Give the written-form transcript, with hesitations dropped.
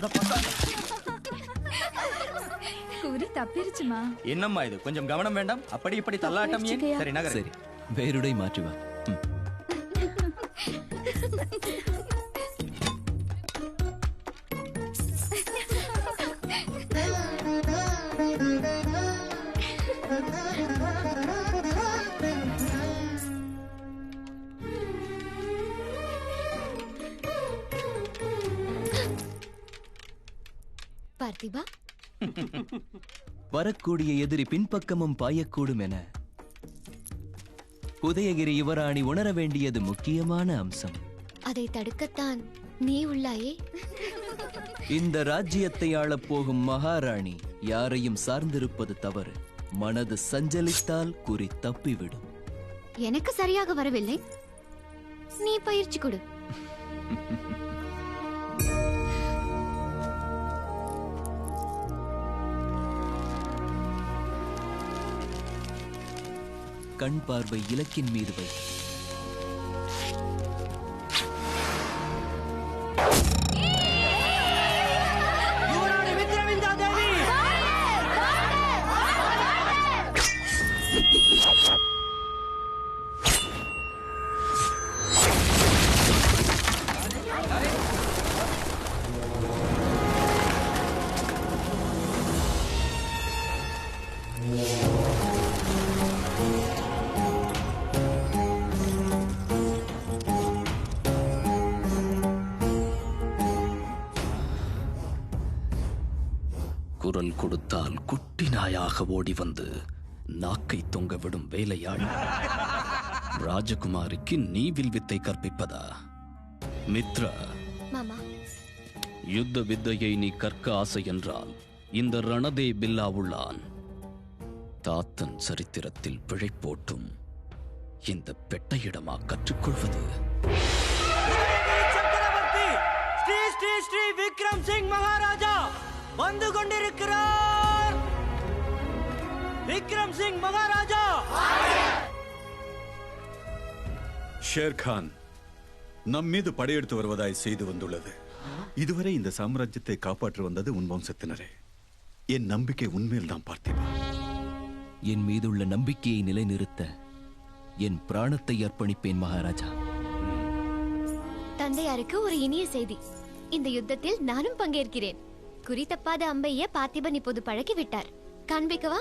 அந்த பக்கம். குறி தப்பிருச்சுமா. என்னம்மா இது, கொஞ்சம் கவனம் வேண்டாம். அப்படி இப்படி தள்ளாட்டம் ஏன்? சரி நகர். சரி, வேறுடை மாற்றி வா. பார்த்திபா, வரக்கூடிய எதிரி பின்பக்கமும் பாயக்கூடும் என உதயகிரி யுவராணி உணர வேண்டியது முக்கியமான அம்சம். அதை தடுக்கத்தான் நீ உள்ளாயே. இந்த ராஜ்யத்தை ஆளப் போகும் மகாராணி யாரையும் சார்ந்திருப்பது தவறு. மனது சஞ்சலித்தால் குறி தப்பிவிடும். எனக்கு சரியாக வரவில்லை, நீ பயிற்சி கொடு. கண் பார்வை இலக்கின் மீது வை. குரல் கொடுத்தால் குட்டி நாயாக ஓடி வந்து நாக்கை தொங்க விடும் வேலையாள் ராஜகுமாரிக்கு நீ வில்வித்தை கற்பிப்பதா? மித்ரா, மாமா, யுத்த வித்தையை நீ கற்க ஆசை என்றால் இந்த ரணதே பில்லா உள்ளான். தாத்தன் சரித்திரத்தில் பிழை போட்டும் இந்த பெட்டையிடமா கற்றுக்கொள்வது? ஸ்ரீ ஸ்ரீ ஸ்ரீ விக்ரம் சிங் மகாராஜா வந்து கொண்டிருக்கிறார். விக்ரம் சிங் மகாராஜா. ஷேர்கான் நம் மீது படையெடுத்து வருவதாய் செய்து வந்துள்ளது. இதுவரை இந்த சாம்ராஜ்யத்தை காப்பாற்ற வந்தது உன் வம்சத்தினரே. என் நம்பிக்கை உண்மையில் தான் பார்த்திபா. என் மீதுள்ள நம்பிக்கையை நிலைநிறுத்த என் பிராணத்தை அர்ப்பணிப்பேன் மகாராஜா. தந்தையாருக்கு ஒரு இனிய செய்தி. இந்த யுத்தத்தில் நானும் பங்கேற்கிறேன். குறி தப்பாத அம்பைய பார்த்திபன் இப்போது பழக்கி விட்டார். காண்பிக்கவா?